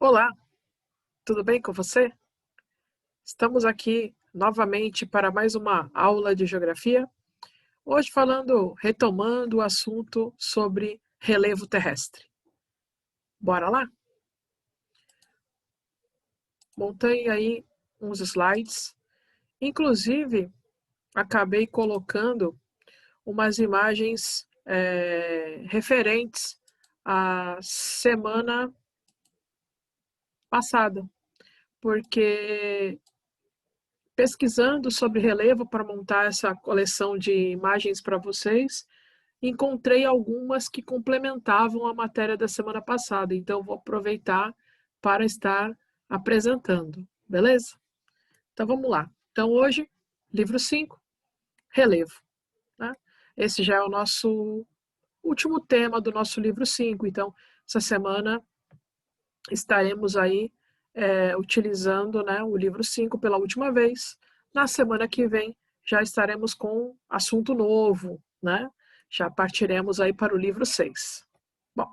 Olá, tudo bem com você? Estamos aqui novamente para mais uma aula de geografia. Hoje retomando o assunto sobre relevo terrestre. Bora lá? Montei aí uns slides. Inclusive, acabei colocando umas imagens referentes à semana passada, porque pesquisando sobre relevo para montar essa coleção de imagens para vocês, encontrei algumas que complementavam a matéria da semana passada, então vou aproveitar para estar apresentando, beleza? Então vamos lá. Então hoje, livro 5, relevo. Né? Esse já é o nosso último tema do nosso livro 5, então essa semana estaremos aí utilizando, né, o livro 5 pela última vez. Na semana que vem já estaremos com assunto novo, né? Já partiremos aí para o livro 6. Bom,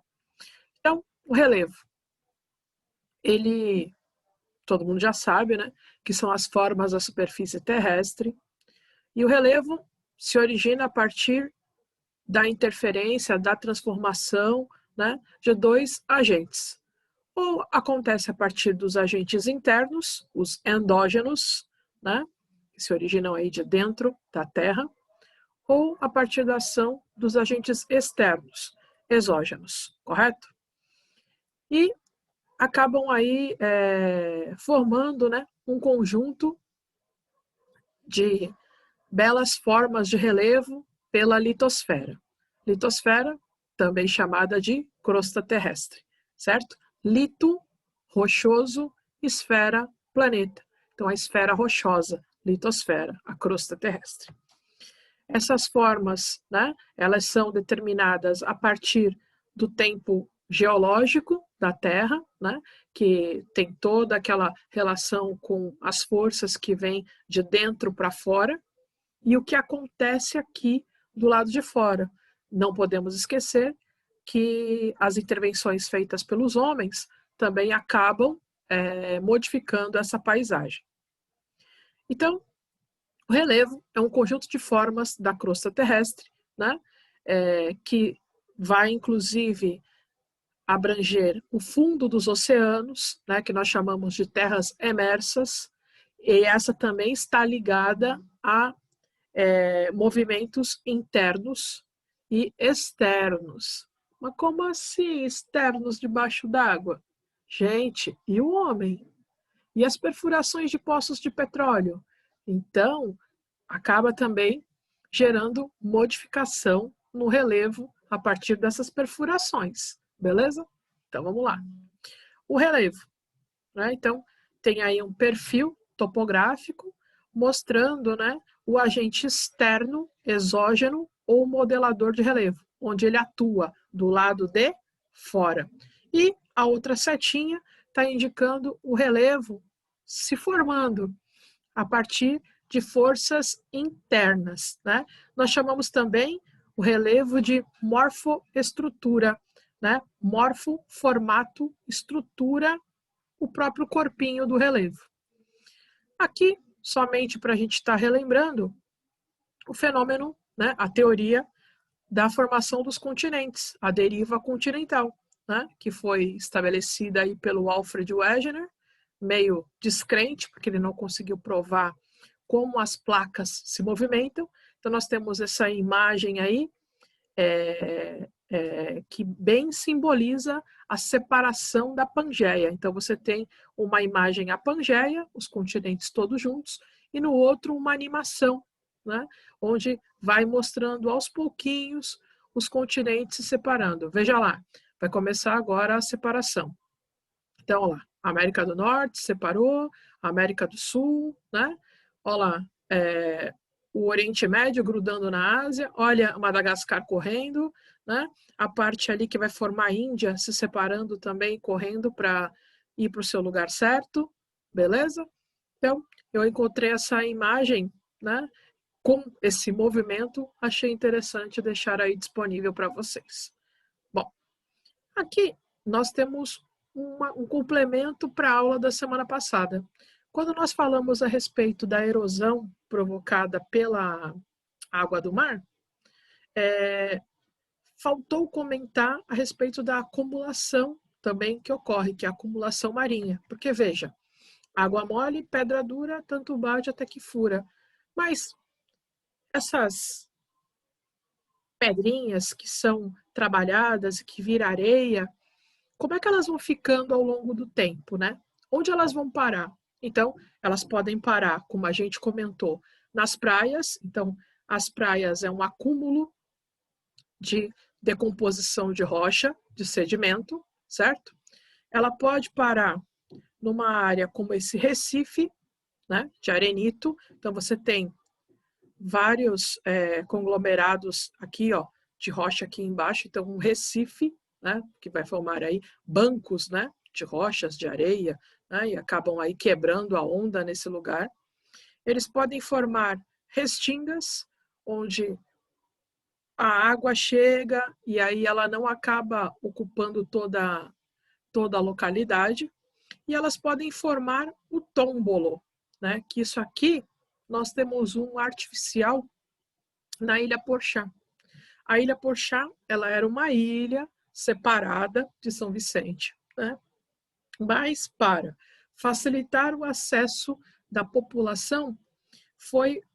então, o relevo. Ele, todo mundo já sabe, né, que são as formas da superfície terrestre. E o relevo se origina a partir da interferência, da transformação, né, de dois agentes. Ou acontece a partir dos agentes internos, os endógenos, né, que se originam aí de dentro da Terra, ou a partir da ação dos agentes externos, exógenos, correto? E acabam aí formando, né, um conjunto de belas formas de relevo pela litosfera. Litosfera, também chamada de crosta terrestre, certo? Lito, rochoso, esfera, planeta. Então, a esfera rochosa, litosfera, a crosta terrestre. Essas formas, né, elas são determinadas a partir do tempo geológico da Terra, né, que tem toda aquela relação com as forças que vêm de dentro para fora, e o que acontece aqui do lado de fora. Não podemos esquecer que as intervenções feitas pelos homens também acabam modificando essa paisagem. Então, o relevo é um conjunto de formas da crosta terrestre, né, que vai, inclusive, abranger o fundo dos oceanos, né, que nós chamamos de terras emersas, e essa também está ligada a movimentos internos e externos. Mas como assim externos debaixo d'água? Gente, e o homem? E as perfurações de poços de petróleo? Então, acaba também gerando modificação no relevo a partir dessas perfurações, beleza? Então, vamos lá. O relevo, né? Então, tem aí um perfil topográfico mostrando, né, o agente externo, exógeno ou modelador de relevo, onde ele atua do lado de fora. E a outra setinha está indicando o relevo se formando a partir de forças internas, né? Nós chamamos também o relevo de morfoestrutura, né? Morfo, formato, estrutura, o próprio corpinho do relevo. Aqui, somente para a gente estar relembrando, o fenômeno, né, a teoria da formação dos continentes, a deriva continental, né, que foi estabelecida aí pelo Alfred Wegener, meio descrente, porque ele não conseguiu provar como as placas se movimentam. Então, nós temos essa imagem aí, que bem simboliza a separação da Pangeia. Então, você tem uma imagem a Pangeia, os continentes todos juntos, e no outro uma animação, né, onde vai mostrando aos pouquinhos os continentes se separando. Veja lá, vai começar agora a separação. Então, olha lá, América do Norte separou, América do Sul, né? Olha lá, o Oriente Médio grudando na Ásia, olha Madagascar correndo, né? A parte ali que vai formar a Índia se separando também, correndo para ir para o seu lugar certo, beleza? Então, eu encontrei essa imagem, né, com esse movimento, achei interessante deixar aí disponível para vocês. Bom, aqui nós temos um complemento para a aula da semana passada. Quando nós falamos a respeito da erosão provocada pela água do mar, faltou comentar a respeito da acumulação também que ocorre, que é a acumulação marinha. Porque, veja, água mole, pedra dura, tanto bate até que fura. Mas essas pedrinhas que são trabalhadas e que viram areia, como é que elas vão ficando ao longo do tempo, né? Onde elas vão parar? Então, elas podem parar, como a gente comentou, nas praias. Então, as praias é um acúmulo de decomposição de rocha, de sedimento, certo? Ela pode parar numa área como esse recife, né, de arenito. Então, você tem vários conglomerados aqui, ó, de rocha aqui embaixo. Então, um recife, né, que vai formar aí bancos, né, de rochas, de areia, né, e acabam aí quebrando a onda nesse lugar. Eles podem formar restingas, onde a água chega e aí ela não acaba ocupando toda a localidade. E elas podem formar o tômbolo, né, que isso aqui nós temos um artificial na Ilha Porchá. A Ilha Porchá, ela era uma ilha separada de São Vicente, né? Mas para facilitar o acesso da população,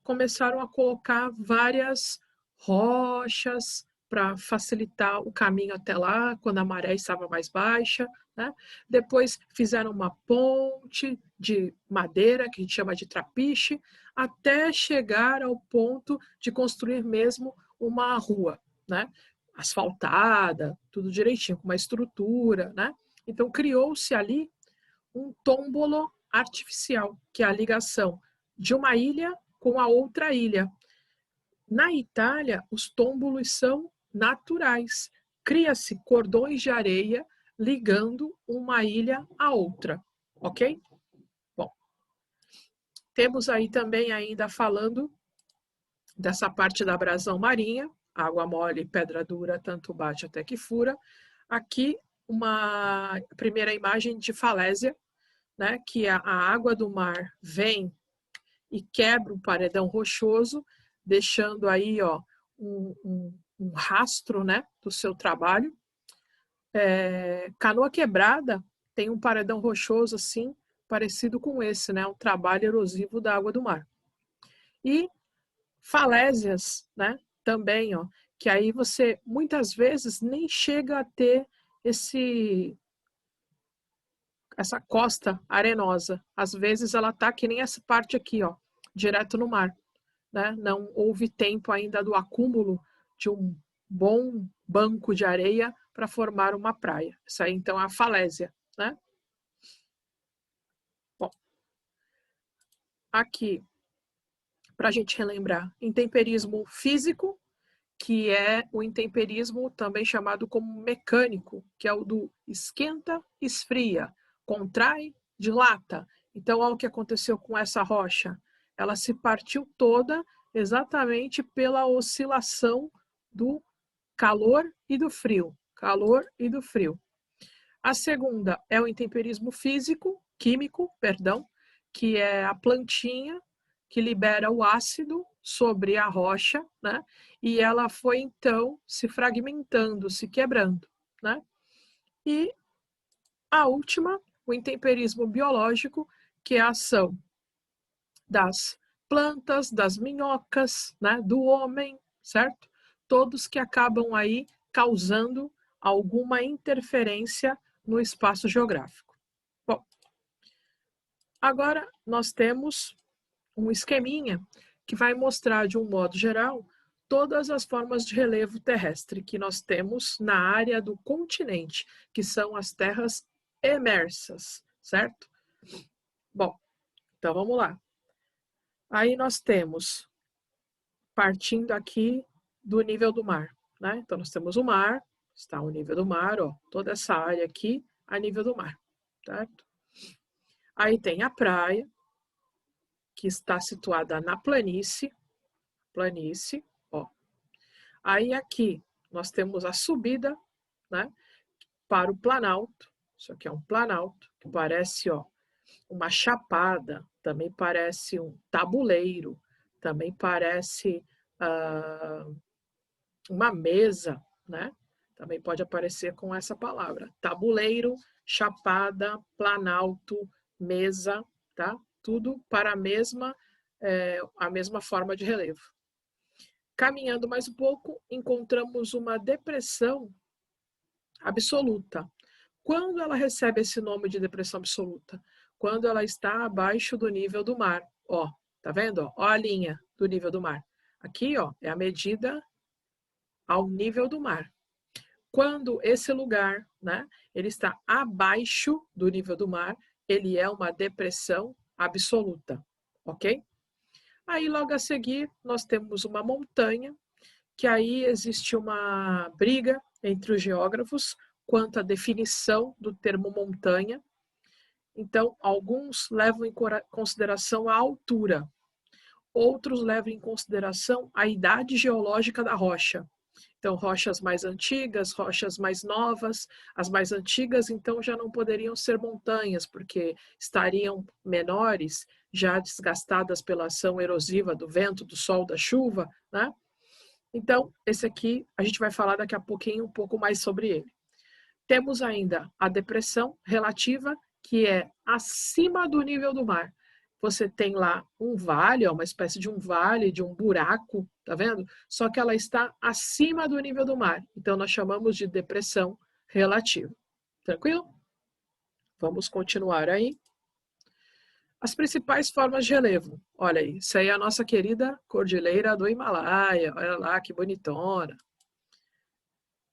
começaram a colocar várias rochas para facilitar o caminho até lá, quando a maré estava mais baixa, né? Depois fizeram uma ponte de madeira, que a gente chama de trapiche, até chegar ao ponto de construir mesmo uma rua, né? Asfaltada, tudo direitinho, com uma estrutura, né? Então criou-se ali um tômbolo artificial, que é a ligação de uma ilha com a outra ilha. Na Itália, os tômbolos são naturais. Cria-se cordões de areia ligando uma ilha à outra, ok? Bom, temos aí também ainda falando dessa parte da abrasão marinha, água mole, pedra dura, tanto bate até que fura. Aqui uma primeira imagem de falésia, né, que a água do mar vem e quebra o paredão rochoso, deixando aí, ó, um rastro, né, do seu trabalho. Canoa Quebrada tem um paredão rochoso assim, parecido com esse, né, um trabalho erosivo da água do mar. E falésias, né, também, ó, que aí você muitas vezes nem chega a ter essa costa arenosa. Às vezes ela tá que nem essa parte aqui, ó, direto no mar, né? Não houve tempo ainda do acúmulo de um bom banco de areia para formar uma praia. Isso aí então é a falésia, né? Bom, aqui para a gente relembrar, intemperismo físico, que é o intemperismo também chamado como mecânico, que é o do esquenta, esfria, contrai, dilata. Então, olha o que aconteceu com essa rocha. Ela se partiu toda exatamente pela oscilação do calor e do frio. Calor e do frio. A segunda é o intemperismo químico, que é a plantinha que libera o ácido sobre a rocha, né? E ela foi então se fragmentando, se quebrando, né? E a última, o intemperismo biológico, que é a ação das plantas, das minhocas, né? Do homem, certo? Todos que acabam aí causando alguma interferência no espaço geográfico. Bom, agora nós temos um esqueminha que vai mostrar, de um modo geral, todas as formas de relevo terrestre que nós temos na área do continente, que são as terras emersas, certo? Bom, então vamos lá. Aí nós temos, partindo aqui do nível do mar, né? Então nós temos o mar, está o nível do mar, ó, toda essa área aqui a nível do mar, certo? Aí tem a praia, que está situada na planície, ó. Aí aqui nós temos a subida, né, para o Planalto, Isso aqui é um planalto, que parece, ó, uma chapada, também parece um tabuleiro, também parece uma mesa, né? Também pode aparecer com essa palavra. Tabuleiro, chapada, planalto, mesa, tá? Tudo para a mesma forma de relevo. Caminhando mais um pouco, encontramos uma depressão absoluta. Quando ela recebe esse nome de depressão absoluta? Quando ela está abaixo do nível do mar. Ó, tá vendo? Ó a linha do nível do mar. Aqui, ó, é a medida ao nível do mar. Quando esse lugar, né, ele está abaixo do nível do mar, ele é uma depressão absoluta, ok? Aí, logo a seguir, nós temos uma montanha, que aí existe uma briga entre os geógrafos quanto à definição do termo montanha. Então, alguns levam em consideração a altura, outros levam em consideração a idade geológica da rocha. Então, rochas mais antigas, rochas mais novas. As mais antigas, então, já não poderiam ser montanhas, porque estariam menores, já desgastadas pela ação erosiva do vento, do sol, da chuva, né? Então, esse aqui, a gente vai falar daqui a pouquinho um pouco mais sobre ele. Temos ainda a depressão relativa, que é acima do nível do mar. Você tem lá um vale, uma espécie de um vale, de um buraco, tá vendo? Só que ela está acima do nível do mar. Então, nós chamamos de depressão relativa. Tranquilo? Vamos continuar aí. As principais formas de relevo. Olha aí, isso aí é a nossa querida Cordilheira do Himalaia. Olha lá, que bonitona.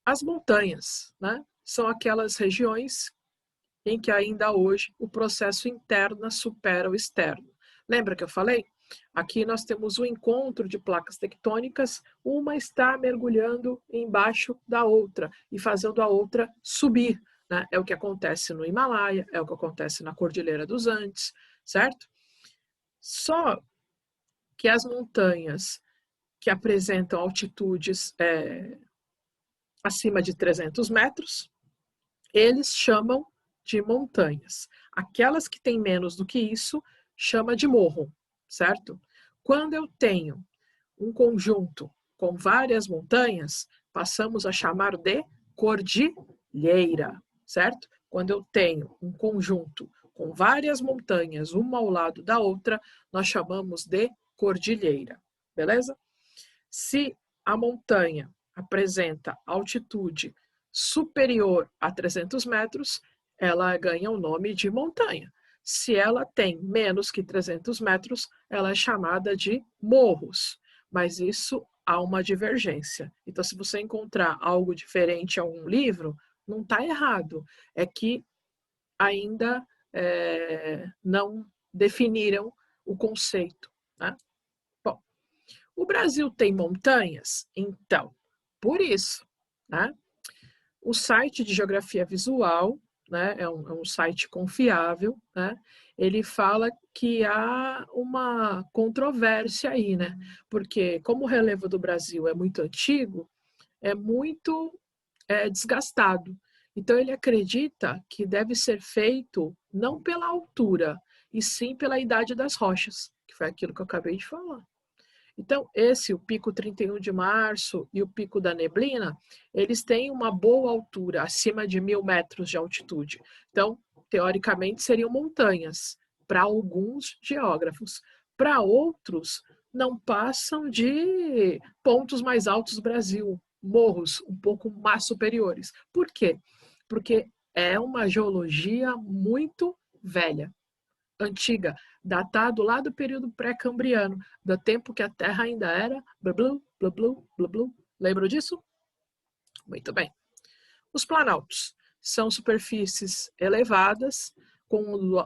As montanhas, né? São aquelas regiões em que ainda hoje o processo interno supera o externo. Lembra que eu falei? Aqui nós temos o encontro de placas tectônicas, uma está mergulhando embaixo da outra e fazendo a outra subir, né? É o que acontece no Himalaia, é o que acontece na Cordilheira dos Andes, certo? Só que as montanhas que apresentam altitudes acima de 300 metros, eles chamam de montanhas. Aquelas que têm menos do que isso, chama de morro, certo? Quando eu tenho um conjunto com várias montanhas, passamos a chamar de cordilheira, certo? Quando eu tenho um conjunto com várias montanhas, uma ao lado da outra, nós chamamos de cordilheira, beleza? Se a montanha apresenta altitude superior a 300 metros, ela ganha o nome de montanha. Se ela tem menos que 300 metros, ela é chamada de morros. Mas isso há uma divergência. Então, se você encontrar algo diferente a um livro, não está errado. É que ainda não definiram o conceito, né? Bom, o Brasil tem montanhas? Então, por isso, né? O site de geografia visual, né, é um site confiável, né? Ele fala que há uma controvérsia aí, né? Porque como o relevo do Brasil é muito antigo, é muito desgastado. Então ele acredita que deve ser feito não pela altura, e sim pela idade das rochas, que foi aquilo que eu acabei de falar. Então, o pico 31 de março e o pico da neblina, eles têm uma boa altura, acima de 1.000 metros de altitude. Então, teoricamente, seriam montanhas para alguns geógrafos. Para outros, não passam de pontos mais altos do Brasil, morros um pouco mais superiores. Por quê? Porque é uma geologia muito velha, antiga, datado lá do período pré-cambriano, do tempo que a Terra ainda era blá, blá, blá, blá, blá. Lembram disso? Muito bem. Os planaltos são superfícies elevadas, com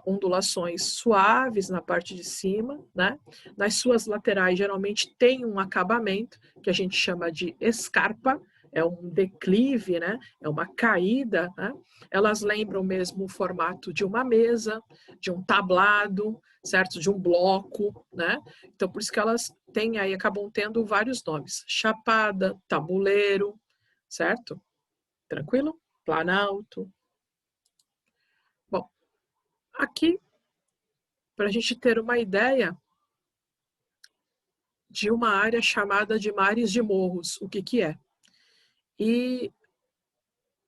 ondulações suaves na parte de cima, né? Nas suas laterais, geralmente, tem um acabamento, que a gente chama de escarpa, é um declive, né? É uma caída, né? Elas lembram mesmo o formato de uma mesa, de um tablado, certo? De um bloco, né? Então, por isso que elas têm aí, acabam tendo vários nomes. Chapada, tabuleiro, certo? Tranquilo? Planalto. Aqui, para a gente ter uma ideia de uma área chamada de mares de morros, o que que é? E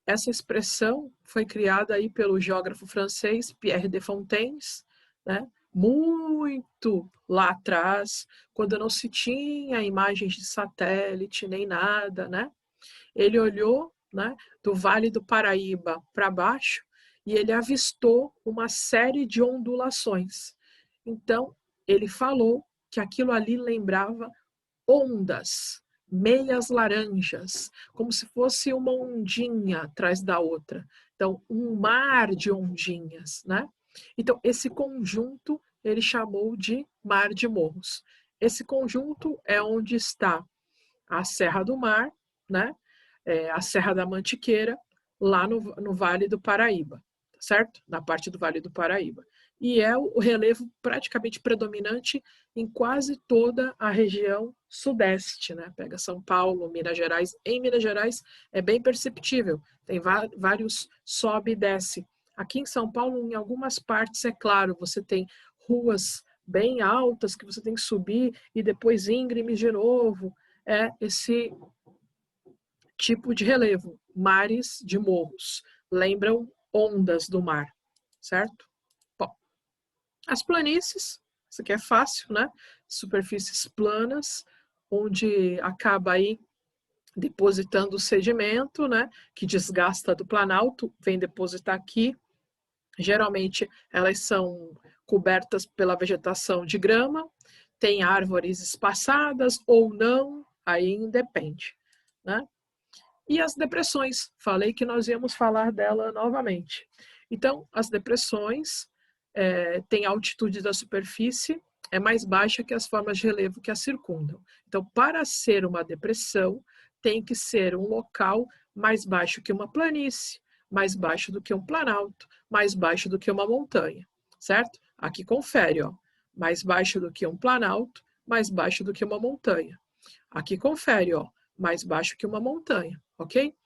essa expressão foi criada aí pelo geógrafo francês Pierre de Fontaines, né? Muito lá atrás, quando não se tinha imagens de satélite nem nada, né? Ele olhou, né, do Vale do Paraíba para baixo e ele avistou uma série de ondulações. Então, ele falou que aquilo ali lembrava ondas, meias laranjas, como se fosse uma ondinha atrás da outra. Então, um mar de ondinhas, né? Então, esse conjunto ele chamou de Mar de Morros. Esse conjunto é onde está a Serra do Mar, né? A Serra da Mantiqueira, lá no Vale do Paraíba, certo? Na parte do Vale do Paraíba. E é o relevo praticamente predominante em quase toda a região sudeste, né? Pega São Paulo, Minas Gerais. Em Minas Gerais é bem perceptível, tem vários sobe e desce. Aqui em São Paulo, em algumas partes, é claro, você tem ruas bem altas que você tem que subir e depois íngremes de novo. É esse tipo de relevo, mares de morros, lembram ondas do mar, certo? Bom, as planícies, isso aqui é fácil, né? Superfícies planas, onde acaba aí depositando o sedimento, né? Que desgasta do planalto, vem depositar aqui. Geralmente elas são cobertas pela vegetação de grama, tem árvores espaçadas ou não, aí independe, né? E as depressões, falei que nós íamos falar dela novamente. Então, as depressões têm a altitude da superfície é mais baixa que as formas de relevo que a circundam. Então, para ser uma depressão, tem que ser um local mais baixo que uma planície, mais baixo do que um planalto, mais baixo do que uma montanha, certo? Aqui confere, ó, mais baixo do que um planalto, mais baixo do que uma montanha. Aqui confere, ó, mais baixo que uma montanha, ok?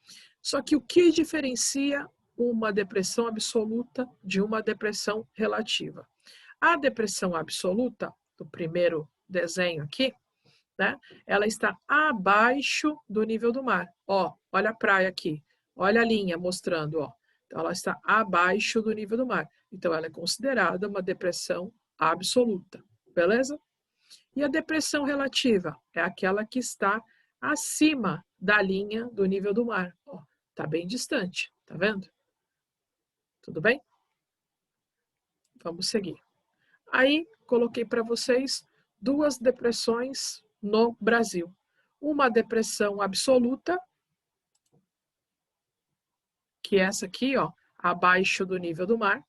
Só que o que diferencia uma depressão absoluta de uma depressão relativa? A depressão absoluta, do primeiro desenho aqui, né, ela está abaixo do nível do mar. Ó, olha a praia aqui, olha a linha mostrando, ó. Então, ela está abaixo do nível do mar. Então, ela é considerada uma depressão absoluta, beleza? E a depressão relativa é aquela que está acima da linha do nível do mar. Está bem distante, tá vendo? Tudo bem? Vamos seguir. Aí, coloquei para vocês duas depressões no Brasil. Uma depressão absoluta, que é essa aqui, ó, abaixo do nível do mar,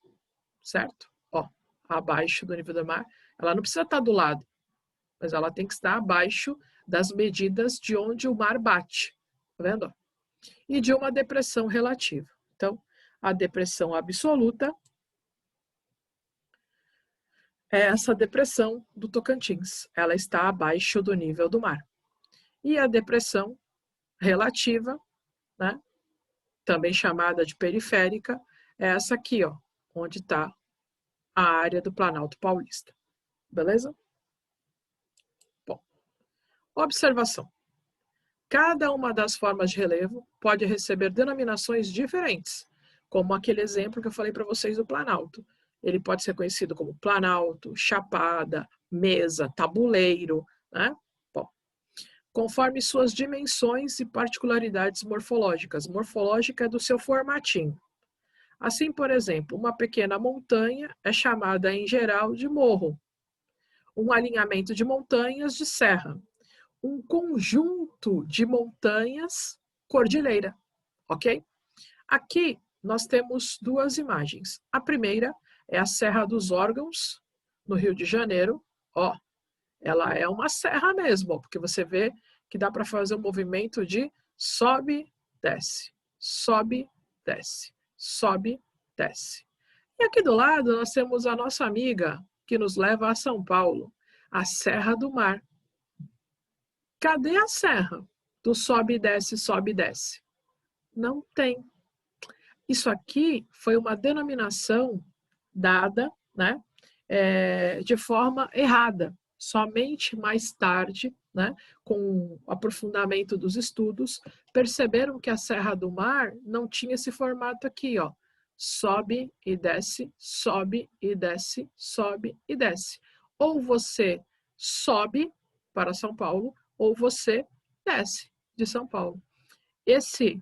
certo? Ó, abaixo do nível do mar. Ela não precisa estar do lado, mas ela tem que estar abaixo das medidas de onde o mar bate. Tá vendo? E de uma depressão relativa. Então, a depressão absoluta é essa depressão do Tocantins. Ela está abaixo do nível do mar. E a depressão relativa, né, também chamada de periférica, é essa aqui, ó, onde está a área do Planalto Paulista. Beleza? Bom, observação. Cada uma das formas de relevo pode receber denominações diferentes, como aquele exemplo que eu falei para vocês do Planalto. Ele pode ser conhecido como Planalto, Chapada, Mesa, Tabuleiro, né? Bom, conforme suas dimensões e particularidades morfológicas. Morfológica é do seu formatinho. Assim, por exemplo, uma pequena montanha é chamada, em geral, de morro. Um alinhamento de montanhas de serra. Um conjunto de montanhas, cordilheira, ok? Aqui nós temos duas imagens. A primeira é a Serra dos Órgãos, no Rio de Janeiro. Ó, ela é uma serra mesmo, porque você vê que dá para fazer um movimento de sobe, desce, sobe, desce, sobe, desce. E aqui do lado nós temos a nossa amiga que nos leva a São Paulo, a Serra do Mar. Cadê a serra do sobe e desce, sobe e desce? Não tem. Isso aqui foi uma denominação dada, né, de forma errada. Somente mais tarde, né, com o aprofundamento dos estudos, perceberam que a Serra do Mar não tinha esse formato aqui, ó. Sobe e desce, sobe e desce, sobe e desce. Ou você sobe para São Paulo, ou você desce de São Paulo. Esse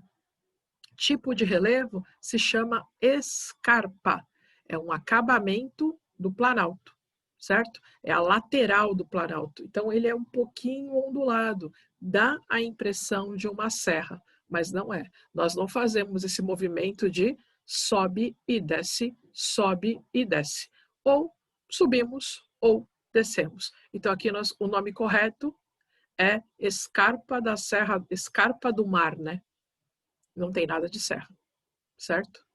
tipo de relevo se chama escarpa. É um acabamento do planalto, certo? É a lateral do planalto. Então, ele é um pouquinho ondulado, dá a impressão de uma serra, mas não é. Nós não fazemos esse movimento de sobe e desce, sobe e desce. Ou subimos ou descemos. Então, aqui o nome correto é escarpa da serra, escarpa do mar, né? Não tem nada de serra, certo?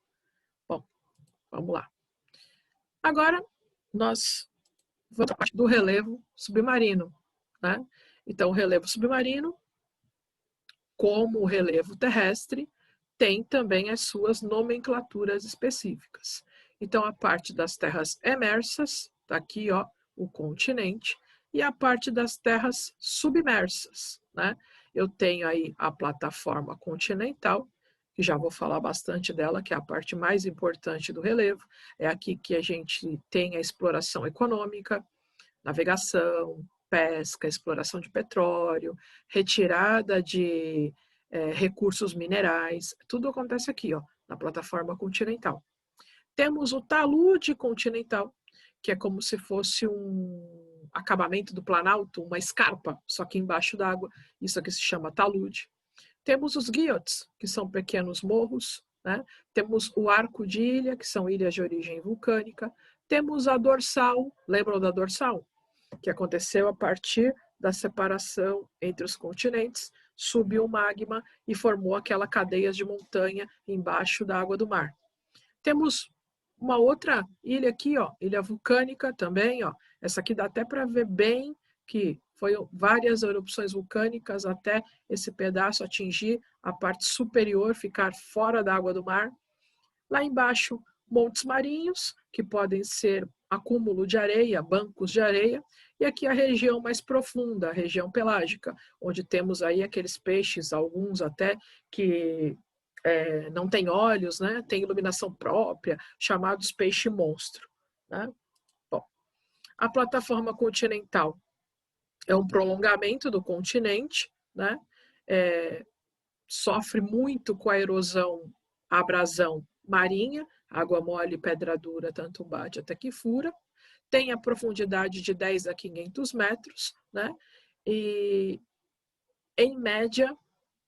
Bom, vamos lá. Agora, nós vamos à parte do relevo submarino, né? Então, o relevo submarino, como o relevo terrestre, tem também as suas nomenclaturas específicas. Então, a parte das terras emersas, tá aqui, ó, o continente, e a parte das terras submersas, né? Eu tenho aí a plataforma continental, que já vou falar bastante dela, que é a parte mais importante do relevo. É aqui que a gente tem a exploração econômica, navegação, pesca, exploração de petróleo, retirada de recursos minerais, tudo acontece aqui, ó, na plataforma continental. Temos o talude continental, que é como se fosse um acabamento do planalto, uma escarpa, só que embaixo d'água, isso aqui se chama talude. Temos os guiots, que são pequenos morros, né? Temos o arco de ilha, que são ilhas de origem vulcânica. Temos a dorsal, lembram da dorsal? Que aconteceu a partir da separação entre os continentes, subiu o magma e formou aquela cadeia de montanha embaixo da água do mar. Temos uma outra ilha aqui, ó, ilha vulcânica também, ó. Essa aqui dá até para ver bem que foi várias erupções vulcânicas até esse pedaço atingir a parte superior, ficar fora da água do mar. Lá embaixo, montes marinhos, que podem ser acúmulo de areia, bancos de areia, e aqui a região mais profunda, a região pelágica, onde temos aí aqueles peixes, alguns até que não tem olhos, né? Tem iluminação própria, chamados peixe-monstro. Né? Bom, a plataforma continental é um prolongamento do continente, né? Sofre muito com a erosão, a abrasão marinha, água mole, pedra dura, tanto bate até que fura. Tem a profundidade de 10 a 500 metros, né? E, em média,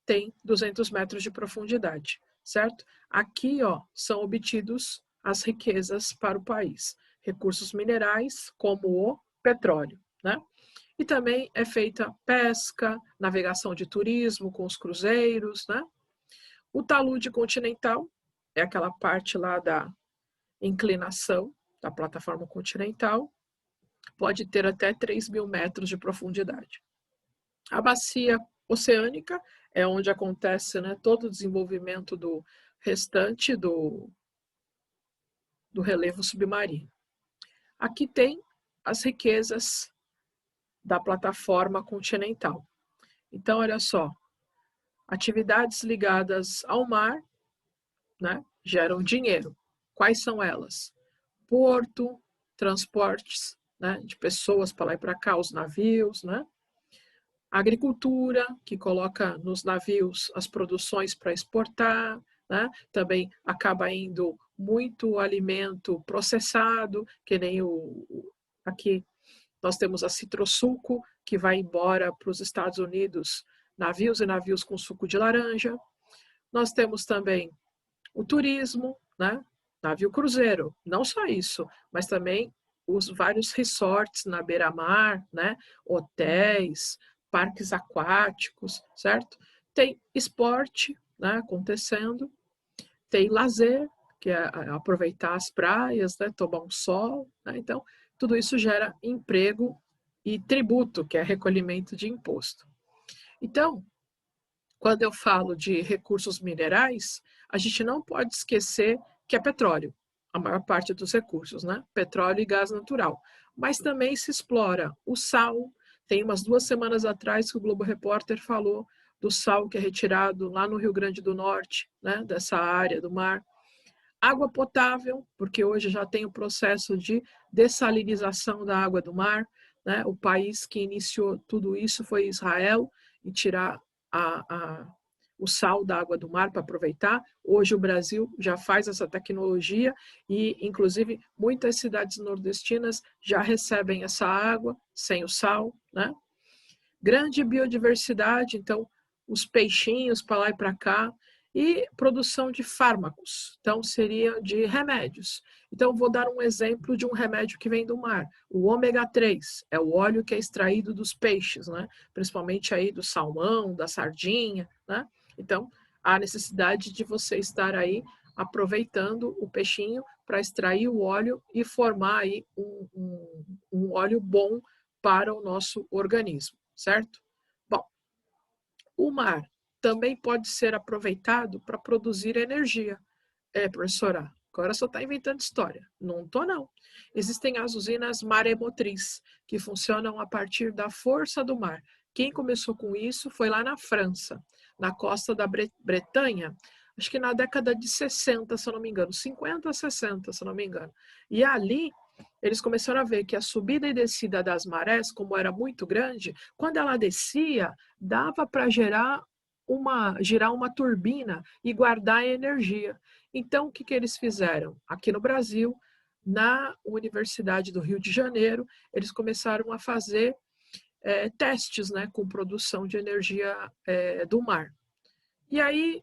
tem 200 metros de profundidade, certo? Aqui, ó, são obtidos as riquezas para o país. Recursos minerais, como o petróleo, né? E também é feita pesca, navegação de turismo com os cruzeiros, né? O talude continental é aquela parte lá da inclinação da plataforma continental, pode ter até 3.000 metros de profundidade. A bacia oceânica é onde acontece, né, todo o desenvolvimento do restante do relevo submarino. Aqui tem as riquezas da plataforma continental. Então, olha só, atividades ligadas ao mar, né, geram dinheiro. Quais são elas? Porto, transportes, né, de pessoas para lá e para cá, os navios, né? Agricultura, que coloca nos navios as produções para exportar, né? Também acaba indo muito alimento processado, que nem aqui nós temos a Citrosuco, que vai embora para os Estados Unidos, navios e navios com suco de laranja. Nós temos também o turismo, né? Navio cruzeiro, não só isso, mas também os vários resorts na beira-mar, né? Hotéis, parques aquáticos, certo? Tem esporte, né, acontecendo, tem lazer, que é aproveitar as praias, né, tomar um sol, né? Então, tudo isso gera emprego e tributo, que é recolhimento de imposto. Então, quando eu falo de recursos minerais, a gente não pode esquecer que é petróleo, a maior parte dos recursos, né? Petróleo e gás natural. Mas também se explora o sal. Tem umas 2 semanas atrás que o Globo Repórter falou do sal que é retirado lá no Rio Grande do Norte, né? Dessa área do mar. Água potável, porque hoje já tem o processo de dessalinização da água do mar, né? O país que iniciou tudo isso foi Israel, e tirar o sal da água do mar para aproveitar. Hoje o Brasil já faz essa tecnologia e, inclusive, muitas cidades nordestinas já recebem essa água sem o sal, né? Grande biodiversidade, então os peixinhos para lá e para cá, e produção de fármacos, então seria de remédios. Então vou dar um exemplo de um remédio que vem do mar, o ômega 3, é o óleo que é extraído dos peixes, né? Principalmente aí do salmão, da sardinha, né? Então há necessidade de você estar aí aproveitando o peixinho para extrair o óleo e formar aí um óleo bom para o nosso organismo, certo? Bom, o mar também pode ser aproveitado para produzir energia. Professora, agora só está inventando história. Não estou, não. Existem as usinas maremotriz, que funcionam a partir da força do mar. Quem começou com isso foi lá na França, na costa da Bretanha, acho que na década de 60, se eu não me engano, 50, 60, se eu não me engano. E ali eles começaram a ver que a subida e descida das marés, como era muito grande, quando ela descia, dava para girar uma turbina e guardar a energia. Então, o que eles fizeram? Aqui no Brasil, na Universidade do Rio de Janeiro, eles começaram a fazer testes, né, com produção de energia do mar. E aí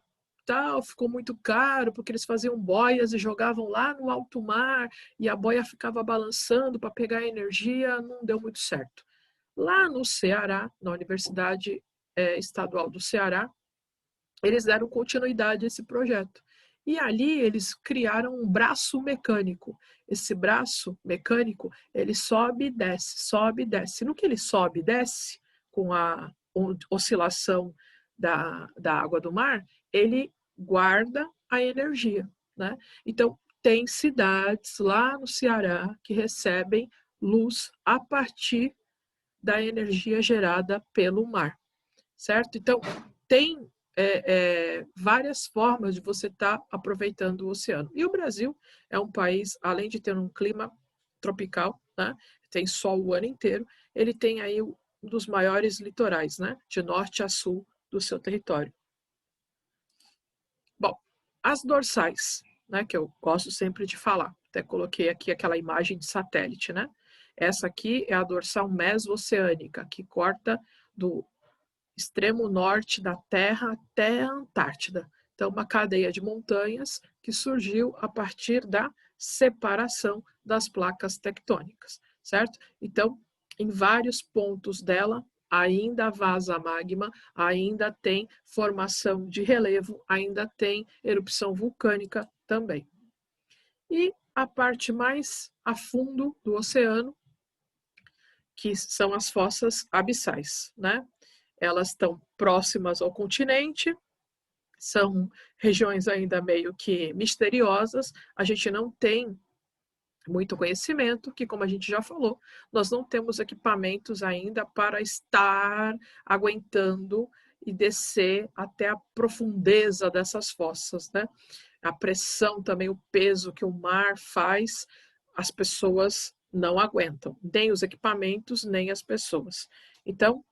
ficou muito caro, porque eles faziam boias e jogavam lá no alto mar, e a boia ficava balançando para pegar energia, não deu muito certo. Lá no Ceará, na Universidade Estadual do Ceará, eles deram continuidade a esse projeto. E ali eles criaram um braço mecânico. Esse braço mecânico, ele sobe e desce, sobe e desce. No que ele sobe e desce, com a oscilação da água do mar, ele guarda a energia, né? Então, tem cidades lá no Ceará que recebem luz a partir da energia gerada pelo mar, certo? Então, tem várias formas de você estar aproveitando o oceano. E o Brasil é um país, além de ter um clima tropical, né? Tem sol o ano inteiro, ele tem aí um dos maiores litorais, né? De norte a sul do seu território. Bom, as dorsais, né? Que eu gosto sempre de falar. Até coloquei aqui aquela imagem de satélite, né? Essa aqui é a dorsal meso-oceânica, que corta do extremo norte da Terra até a Antártida. Então, uma cadeia de montanhas que surgiu a partir da separação das placas tectônicas, certo? Então, em vários pontos dela, ainda vaza magma, ainda tem formação de relevo, ainda tem erupção vulcânica também. E a parte mais a fundo do oceano, que são as fossas abissais, né? Elas estão próximas ao continente, são regiões ainda meio que misteriosas, a gente não tem muito conhecimento, que como a gente já falou, nós não temos equipamentos ainda para estar aguentando e descer até a profundeza dessas fossas, né? A pressão também, o peso que o mar faz, as pessoas não aguentam, nem os equipamentos, nem as pessoas. Então,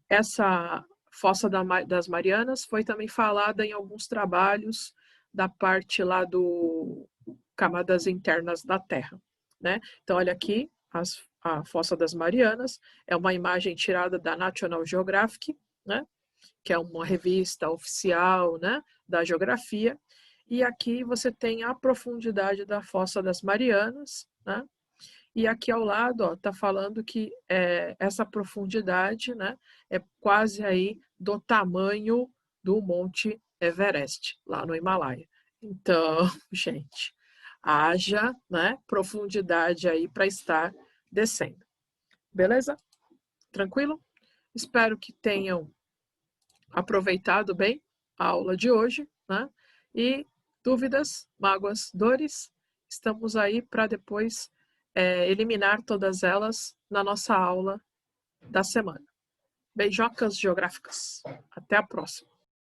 essa fossa das Marianas foi também falada em alguns trabalhos da parte lá do camadas internas da Terra, né? Então, olha aqui, a fossa das Marianas é uma imagem tirada da National Geographic, né? Que é uma revista oficial, né? Da geografia. E aqui você tem a profundidade da fossa das Marianas, né? E aqui ao lado está falando que essa profundidade, né, é quase aí do tamanho do Monte Everest, lá no Himalaia. Então, gente, haja, né, profundidade aí para estar descendo. Beleza? Tranquilo? Espero que tenham aproveitado bem a aula de hoje, né? E dúvidas, mágoas, dores, estamos aí para depois eliminar todas elas na nossa aula da semana. Beijocas geográficas. Até a próxima.